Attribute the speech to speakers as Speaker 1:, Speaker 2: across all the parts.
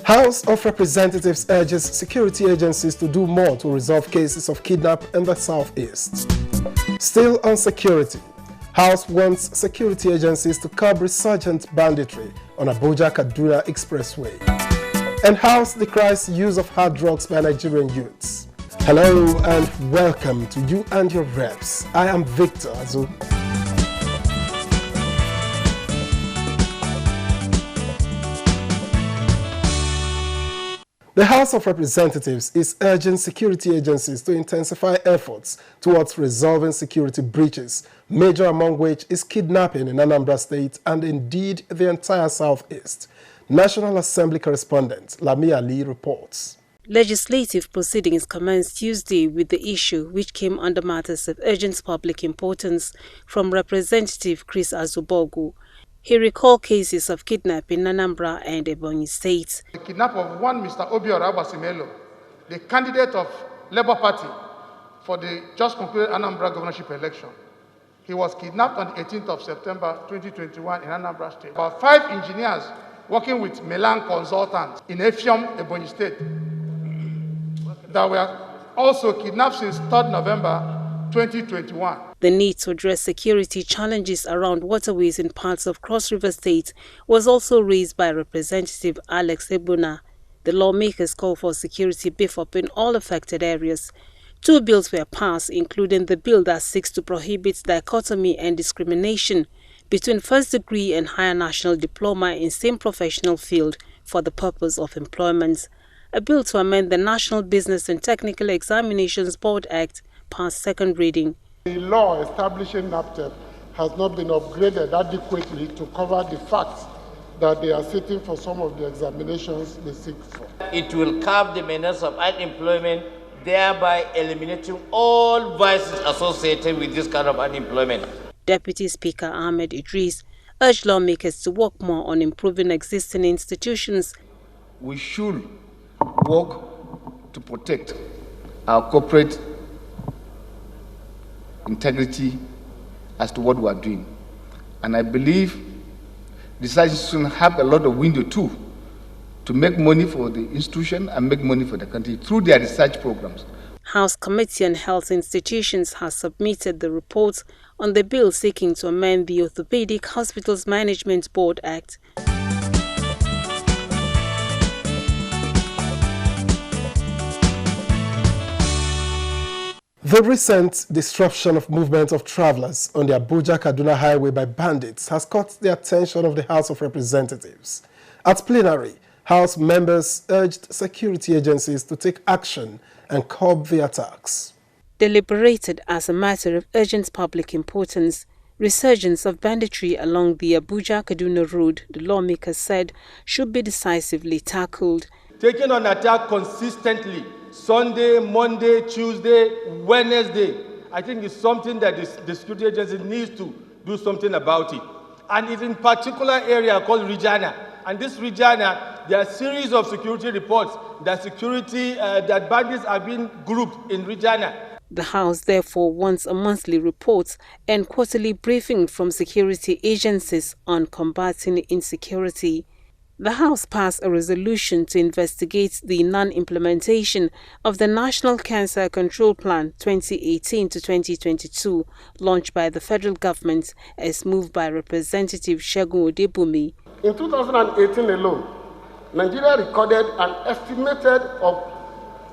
Speaker 1: House of Representatives urges security agencies to do more to resolve cases of kidnap in the southeast. Still on security, House wants security agencies to curb resurgent banditry on Abuja-Kaduna Expressway. And House decries use of hard drugs by Nigerian youths. Hello and welcome to You and Your Reps. I am Victor Azu. The House of Representatives is urging security agencies to intensify efforts towards resolving security breaches, major among which is kidnapping in Anambra State and indeed the entire Southeast. National Assembly correspondent Lami Ali reports.
Speaker 2: Legislative proceedings commenced Tuesday with the issue, which came under matters of urgent public importance, from Representative Chris Azubogu. He recalled cases of kidnapping in Anambra and Ebonyi states.
Speaker 3: The kidnap of one Mr. Obiora Abasimelo, the candidate of Labour Party for the just concluded Anambra governorship election. He was kidnapped on the 18th of September 2021 in Anambra State. About 5 engineers working with Milan Consultants in Efium, Ebonyi State, that were also kidnapped since 3rd November 2021.
Speaker 2: The need to address security challenges around waterways in parts of Cross River State was also raised by Representative Alex Ebuna. The lawmakers call for security beef up in all affected areas. 2 bills were passed, including the bill that seeks to prohibit dichotomy and discrimination between first degree and higher national diploma in same professional field for the purpose of employment. A bill to amend the National Business and Technical Examinations Board Act passed second reading.
Speaker 4: The law establishing NAPTEP has not been upgraded adequately to cover the facts that they are sitting for some of the examinations they seek for.
Speaker 5: It will curb the menace of unemployment, thereby eliminating all vices associated with this kind of unemployment.
Speaker 2: Deputy Speaker Ahmed Idris urged lawmakers to work more on improving existing institutions.
Speaker 6: We should work to protect our corporate integrity as to what we are doing. And I believe research institutions have a lot of window too to make money for the institution and make money for the country through their research programs.
Speaker 2: House Committee on Health Institutions has submitted the report on the bill seeking to amend the Orthopedic Hospitals Management Board Act.
Speaker 1: The recent disruption of movement of travelers on the Abuja-Kaduna highway by bandits has caught the attention of the House of Representatives. At plenary, House members urged security agencies to take action and curb the attacks.
Speaker 2: Deliberated as a matter of urgent public importance, resurgence of banditry along the Abuja-Kaduna road, the lawmakers said, should be decisively tackled.
Speaker 7: Taking on attack consistently, Sunday, Monday, Tuesday, Wednesday, I think it's something that the security agency needs to do something about it. And it's in particular area called Regina. And this Regina, there are a series of security reports that that bandits are being grouped in Regina.
Speaker 2: The House therefore wants a monthly report and quarterly briefing from security agencies on combating insecurity. The House passed a resolution to investigate the non-implementation of the National Cancer Control Plan 2018 to 2022 launched by the federal government as moved by Representative Segun Odebumi.
Speaker 4: In 2018 alone, Nigeria recorded an estimated of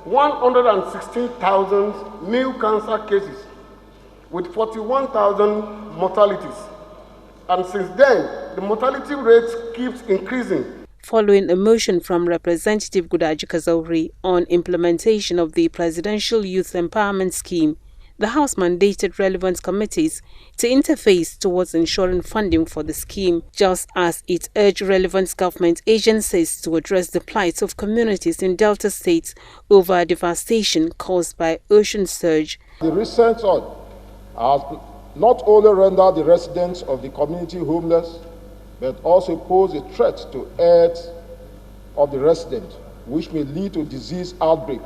Speaker 4: 116,000 new cancer cases with 41,000 mortalities. And since then, the mortality rate keeps increasing.
Speaker 2: Following a motion from Representative Gudaji Kazauri on implementation of the Presidential Youth Empowerment Scheme, the House mandated relevant committees to interface towards ensuring funding for the scheme, just as it urged relevant government agencies to address the plight of communities in Delta states over devastation caused by ocean surge.
Speaker 8: The recent surge has not only rendered the residents of the community homeless, but also pose a threat to health of the residents, which may lead to disease outbreak,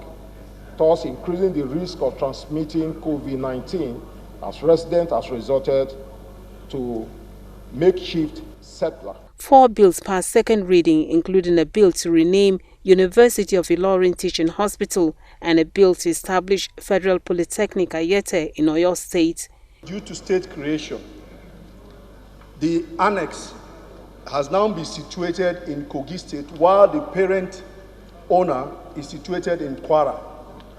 Speaker 8: thus increasing the risk of transmitting COVID-19 as residents has resorted to makeshift settler.
Speaker 2: 4 bills passed second reading, including a bill to rename University of Ilorin Teaching Hospital, and a bill to establish Federal Polytechnic Ayete in Oyo State.
Speaker 9: Due to state creation, the annex has now been situated in Kogi State, while the parent owner is situated in Kwara.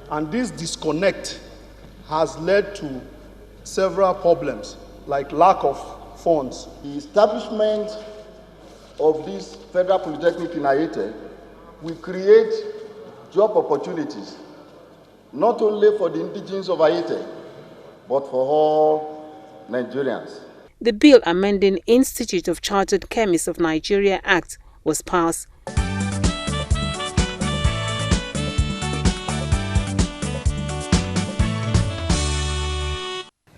Speaker 9: And this disconnect has led to several problems, like lack of funds.
Speaker 4: The establishment of this Federal Polytechnic in Ayete will create job opportunities, not only for the indigenes of Ayete, but for all Nigerians.
Speaker 2: The bill amending Institute of Chartered Chemists of Nigeria Act was passed.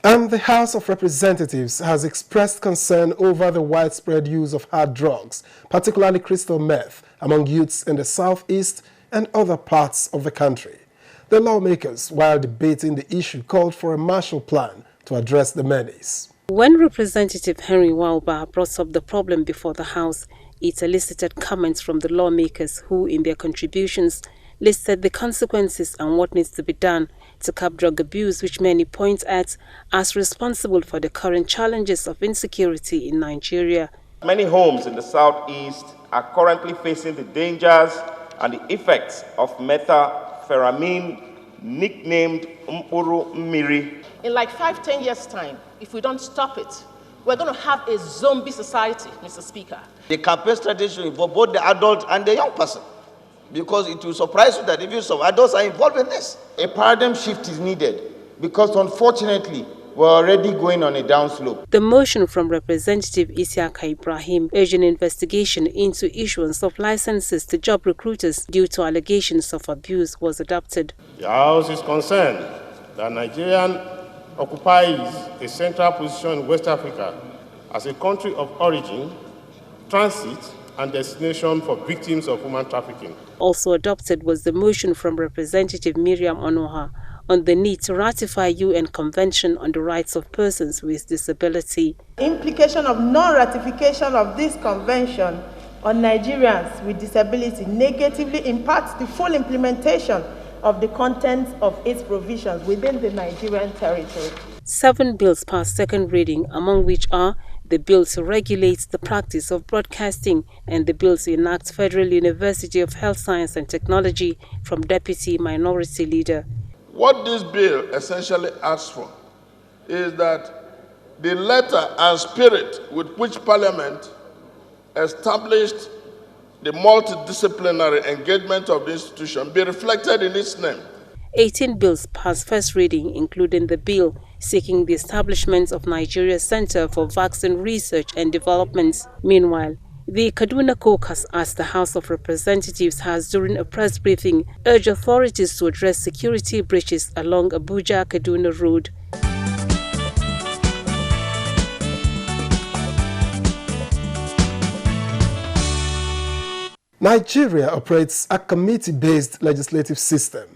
Speaker 1: And the House of Representatives has expressed concern over the widespread use of hard drugs, particularly crystal meth, among youths in the southeast and other parts of the country. The lawmakers, while debating the issue, called for a Marshall Plan to address the menace.
Speaker 2: When Representative Henry Walba brought up the problem before the House, it elicited comments from the lawmakers who, in their contributions, listed the consequences and what needs to be done to curb drug abuse, which many point at as responsible for the current challenges of insecurity in Nigeria.
Speaker 10: Many homes in the southeast are currently facing the dangers and the effects of methamphetamine, nicknamed Mpuru Mmiri.
Speaker 11: In like 5-10 years' time, if we don't stop it, we're going to have a zombie society, Mr. Speaker.
Speaker 5: The campaign strategy should involve both the adult and the young person, because it will surprise you that even some adults are involved in this.
Speaker 6: A paradigm shift is needed because unfortunately we're already going on a downslope.
Speaker 2: The motion from Representative Isiaka Ibrahim urging investigation into issuance of licenses to job recruiters due to allegations of abuse was adopted.
Speaker 12: The House is concerned that Nigeria occupies a central position in West Africa as a country of origin, transit, and destination for victims of human trafficking.
Speaker 2: Also adopted was the motion from Representative Miriam Onuoha on the need to ratify UN Convention on the Rights of Persons with Disability.
Speaker 13: Implication of non-ratification of this convention on Nigerians with disability negatively impacts the full implementation of the contents of its provisions within the Nigerian territory.
Speaker 2: 7 bills passed second reading, among which are the bill to regulate the practice of broadcasting and the bill to enact Federal University of Health Science and Technology from Deputy Minority Leader.
Speaker 14: What this bill essentially asks for is that the letter and spirit with which Parliament established the multidisciplinary engagement of the institution be reflected in its name.
Speaker 2: 18 bills passed first reading, including the bill seeking the establishment of Nigeria's Center for Vaccine Research and Development. Meanwhile, the Kaduna caucus, as the House of Representatives has during a press briefing, urged authorities to address security breaches along Abuja-Kaduna Road.
Speaker 1: Nigeria operates a committee-based legislative system.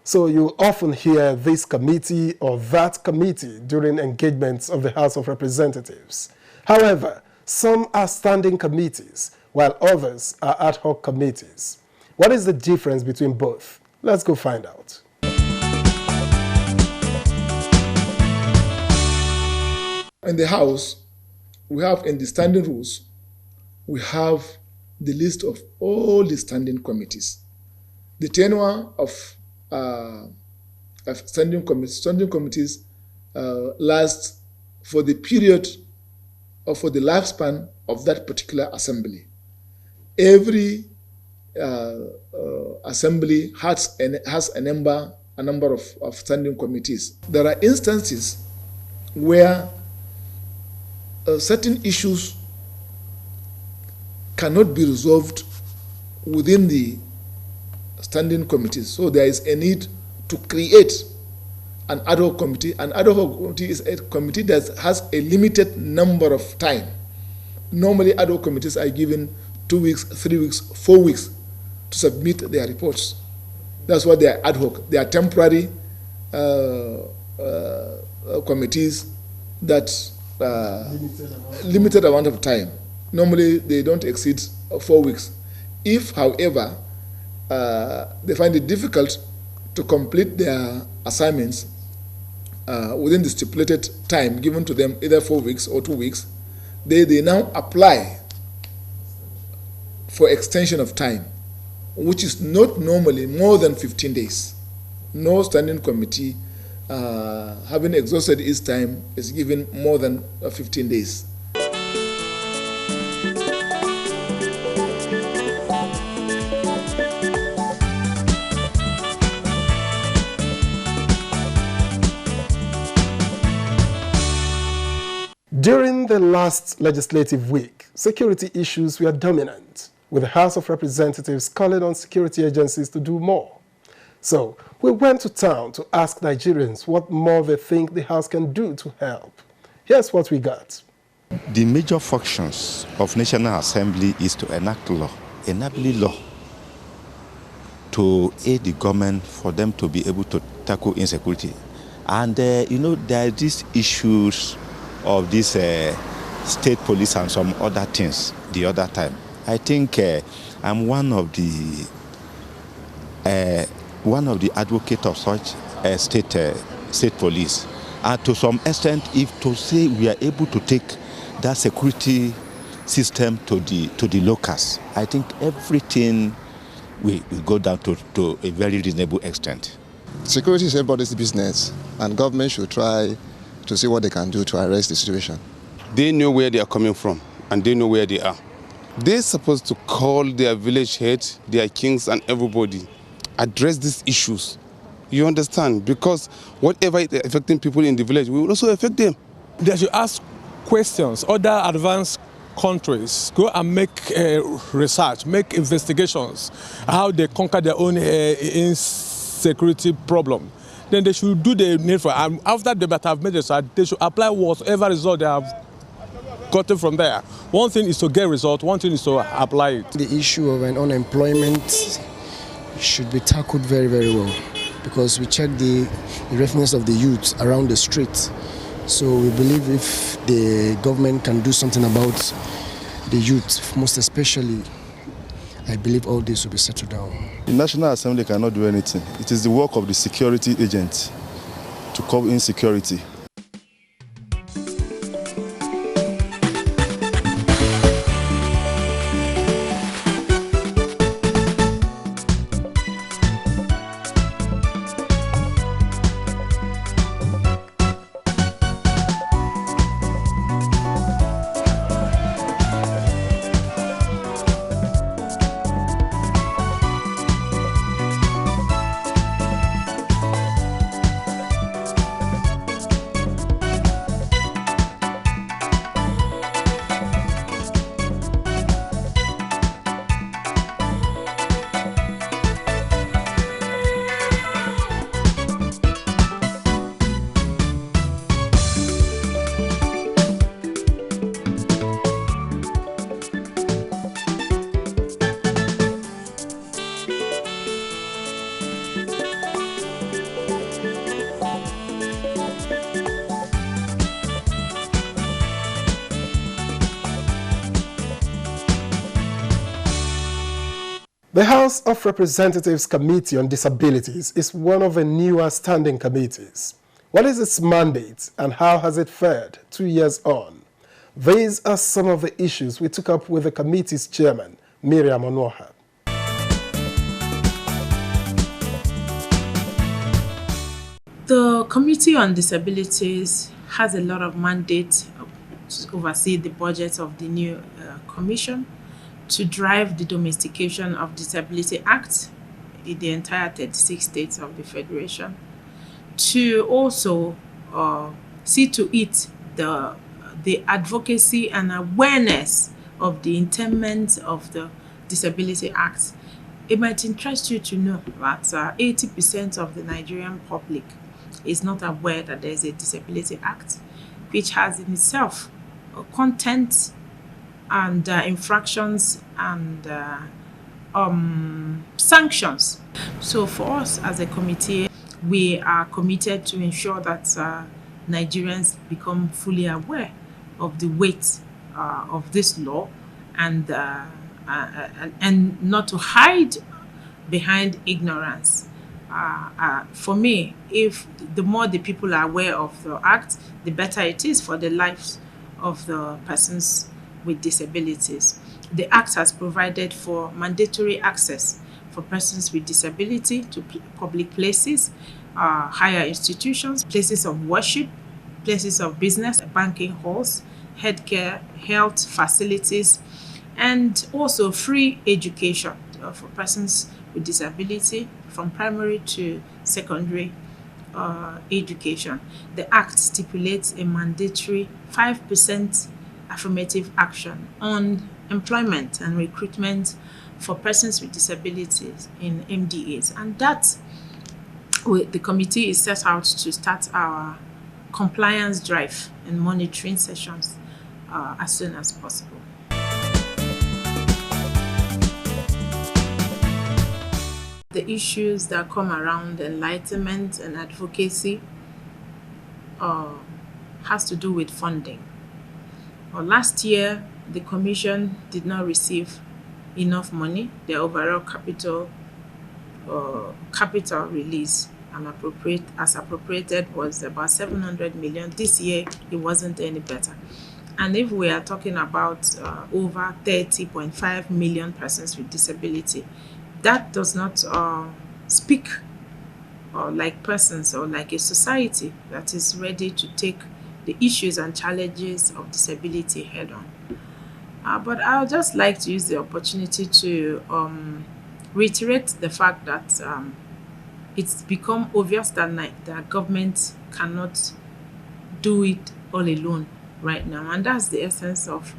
Speaker 1: So you often hear this committee or that committee during engagements of the House of Representatives. However, some are standing committees, while others are ad hoc committees. What is the difference between both? Let's go find out.
Speaker 8: In the House, we have in the standing rules, we have the list of all the standing committees. The tenure of standing committees lasts for the period or for the lifespan of that particular assembly. Every assembly has a number of standing committees. There are instances where certain issues cannot be resolved within the standing committees. So there is a need to create an ad hoc committee. An ad hoc committee is a committee that has a limited number of time. Normally ad hoc committees are given 2 weeks, 3 weeks, 4 weeks to submit their reports. That's why they are ad hoc. They are temporary committees that limited amount of time. Normally they don't exceed 4 weeks. If, however,
Speaker 15: they find it difficult to complete their assignments within the stipulated time given to them, either 4 weeks or 2 weeks, they now apply for extension of time, which is not normally more than 15 days. No standing committee, having exhausted its time, is given more than 15 days.
Speaker 1: During the last legislative week, security issues were dominant, with the House of Representatives calling on security agencies to do more. So, we went to town to ask Nigerians what more they think the House can do to help. Here's what we got.
Speaker 16: The major functions of National Assembly is to enact law, enabling law, to aid the government for them to be able to tackle insecurity. And, there are these issues of this state police and some other things the other time. I think I'm one of the advocates of such state police. And to some extent, if to say we are able to take that security system to the locals, I think everything will go down to a very reasonable extent.
Speaker 17: Security is everybody's business, and government should try to see what they can do to arrest the situation.
Speaker 18: They know where they are coming from, and they know where they are. They're supposed to call their village heads, their kings, and everybody, address these issues. You understand? Because whatever is affecting people in the village will also affect them.
Speaker 19: They should ask questions. Other advanced countries go and make research, make investigations, how they conquer their own insecurity problem. Then they should do the needful. And after they have made research, they should apply whatever result they have gotten from there. One thing is to get result, one thing is to apply it.
Speaker 20: The issue of unemployment should be tackled very, very well, because we check the reference of the youth around the streets. So we believe if the government can do something about the youth, most especially, I believe all this will be settled down.
Speaker 21: The National Assembly cannot do anything. It is the work of the security agents to curb insecurity.
Speaker 1: The House of Representatives Committee on Disabilities is one of the newer standing committees. What is its mandate and how has it fared 2 years on? These are some of the issues we took up with the committee's chairman, Miriam Onuoha.
Speaker 22: The Committee on Disabilities has a lot of mandate to oversee the budget of the new commission, to drive the domestication of Disability Act in the entire 36 states of the Federation, to also see to it the advocacy and awareness of the intent of the Disability Act. It might interest you to know that 80% of the Nigerian public is not aware that there is a Disability Act, which has in itself content and infractions and sanctions. So for us as a committee, we are committed to ensure that Nigerians become fully aware of the weight of this law and not to hide behind ignorance. For me, if the more the people are aware of the act, the better it is for the lives of the persons with disabilities. The act has provided for mandatory access for persons with disability to public places, higher institutions, places of worship, places of business, banking halls, healthcare, health facilities, and also free education for persons with disability from primary to secondary education. The Act stipulates a mandatory 5% affirmative action on employment and recruitment for persons with disabilities in MDAs. And that the committee is set out to start our compliance drive and monitoring sessions as soon as possible. The issues that come around enlightenment and advocacy has to do with funding. Last year, the Commission did not receive enough money. The overall capital release and appropriated was about 700 million. This year, it wasn't any better. And if we are talking about over 30.5 million persons with disability, that does not speak like persons or like a society that is ready to take the issues and challenges of disability head on. But I would just like to use the opportunity to reiterate the fact that it's become obvious that the government cannot do it all alone right now. And that's the essence of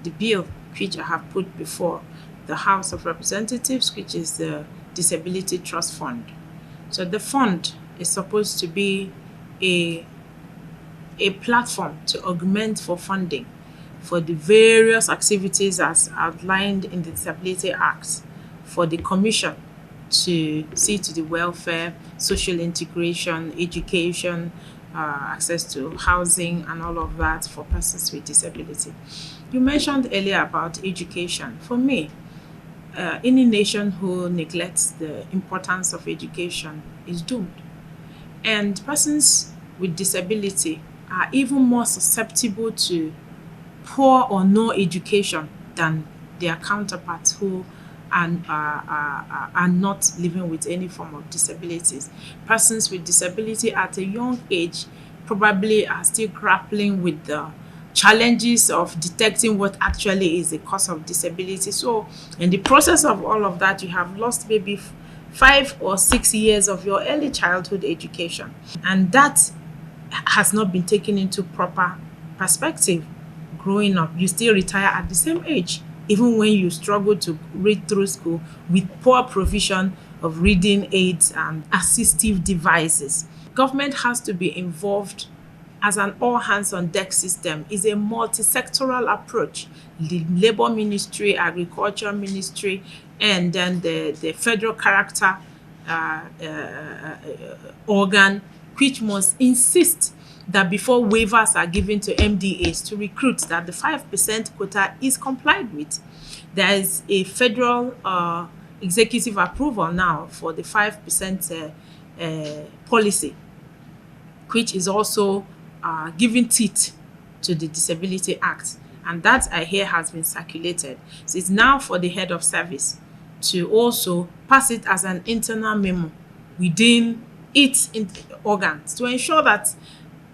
Speaker 22: the bill which I have put before the House of Representatives, which is the Disability Trust Fund. So the fund is supposed to be a platform to augment for funding for the various activities as outlined in the Disability Act, for the Commission to see to the welfare, social integration, education, access to housing and all of that for persons with disability. You mentioned earlier about education. For me, any nation who neglects the importance of education is doomed. And persons with disability are even more susceptible to poor or no education than their counterparts who are not living with any form of disabilities. Persons with disability at a young age probably are still grappling with the challenges of detecting what actually is the cause of disability. So in the process of all of that, you have lost maybe 5 or 6 years of your early childhood education. And that has not been taken into proper perspective. Growing up, you still retire at the same age, even when you struggle to read through school with poor provision of reading aids and assistive devices. Government has to be involved as an all-hands-on-deck system. Is a multi-sectoral approach. The Labour Ministry, Agriculture Ministry, and then the Federal Character organ, which must insist that before waivers are given to MDAs to recruit, that the 5% quota is complied with. There is a federal executive approval now for the 5% policy, which is also giving teeth to the Disability Act. And that, I hear, has been circulated. So it's now for the head of service to also pass it as an internal memo within its organs to ensure that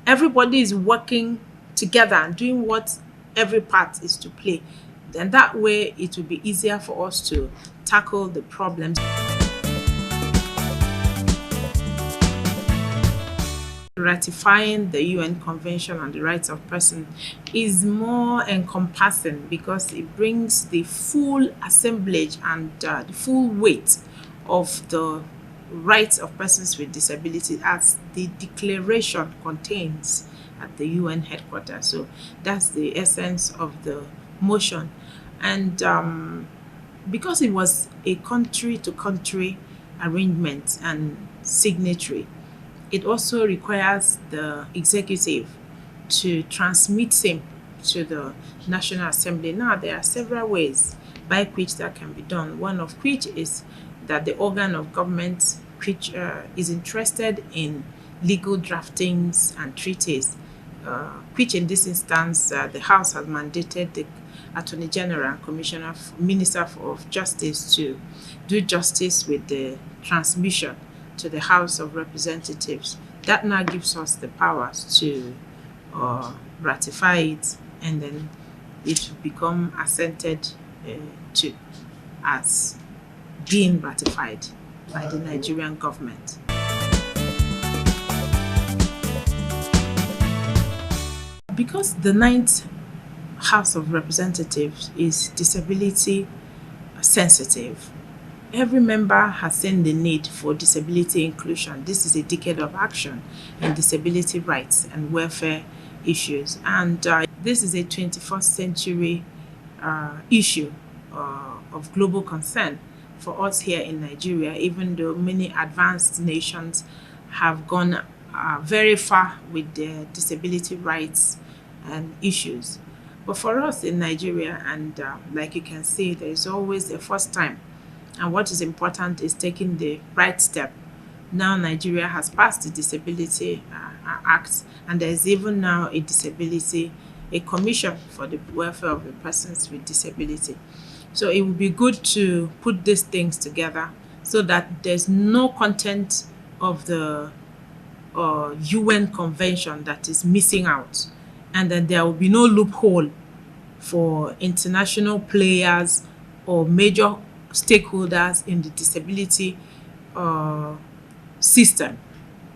Speaker 22: everybody is working together and doing what every part is to play. Then that way it will be easier for us to tackle the problems. Ratifying the UN Convention on the Rights of Persons is more encompassing because it brings the full assemblage and the full weight of the rights of persons with disability as the declaration contains at the UN headquarters. So that's the essence of the motion. And because it was a country-to-country arrangement and signatory, it also requires the executive to transmit same to the National Assembly. Now, there are several ways by which that can be done, one of which is that the organ of government which is interested in legal draftings and treaties, which in this instance the House has mandated the Attorney General and Commissioner, Minister of Justice to do justice with the transmission to the House of Representatives. That now gives us the powers to ratify it, and then it will become assented to as being ratified by the Nigerian government. Because the 9th House of Representatives is disability sensitive, every member has seen the need for disability inclusion. This is a decade of action in disability rights and welfare issues. And this is a 21st century issue of global concern for us here in Nigeria, even though many advanced nations have gone very far with their disability rights and issues. But for us in Nigeria, and like you can see, there is always a first time. And what is important is taking the right step. Now Nigeria has passed the Disability Act, and there is even now a commission for the welfare of the persons with disability. So it would be good to put these things together so that there's no content of the UN convention that is missing out, and that there will be no loophole for international players or major stakeholders in the disability system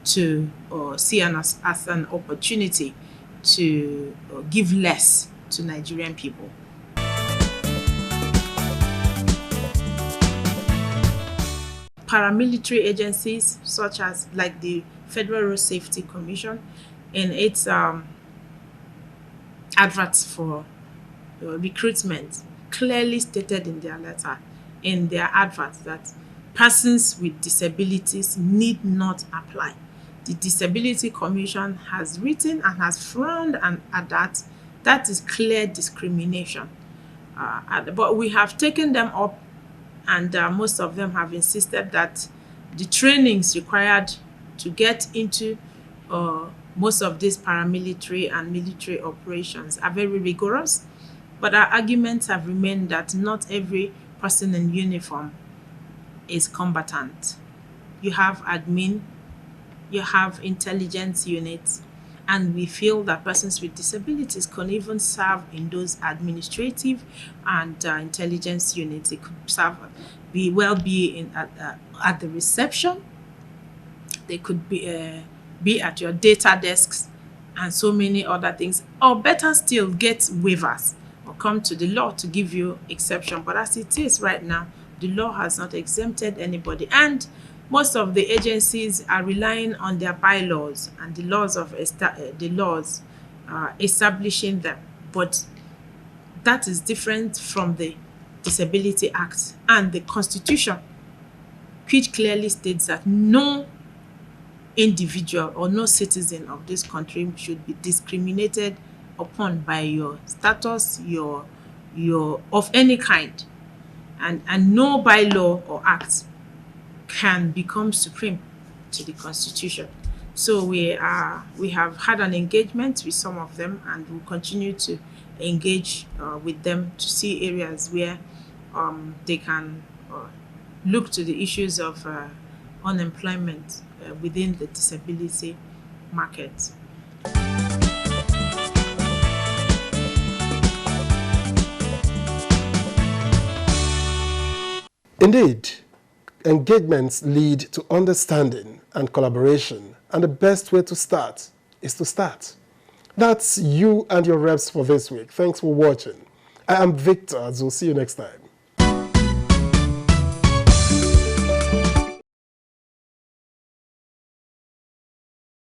Speaker 22: to see as an opportunity to give less to Nigerian people. Paramilitary agencies such as like the Federal Road Safety Commission in its adverts for recruitment clearly stated in their letter, in their adverts, that persons with disabilities need not apply. The Disability Commission has written and has frowned at that. That is clear discrimination. But we have taken them up, and most of them have insisted that the trainings required to get into most of these paramilitary and military operations are very rigorous. But our arguments have remained that not every person in uniform is combatant. You have admin, you have intelligence units, and we feel that persons with disabilities can even serve in those administrative and intelligence units. They could serve, at the reception. They could be at your data desks and so many other things. Or better still, get waivers or come to the law to give you exception. But as it is right now, the law has not exempted anybody. And most of the agencies are relying on their bylaws and the laws establishing them. But that is different from the Disability Act and the Constitution, which clearly states that no individual or no citizen of this country should be discriminated upon by your status, your of any kind, and no bylaw or act can become supreme to the Constitution. So we have had an engagement with some of them, and we'll continue to engage with them to see areas where they can look to the issues of unemployment within the disability market.
Speaker 1: Indeed, engagements lead to understanding and collaboration, and the best way to start is to start. That's you and your reps for this week. Thanks for watching. I am Victor, so see you next time.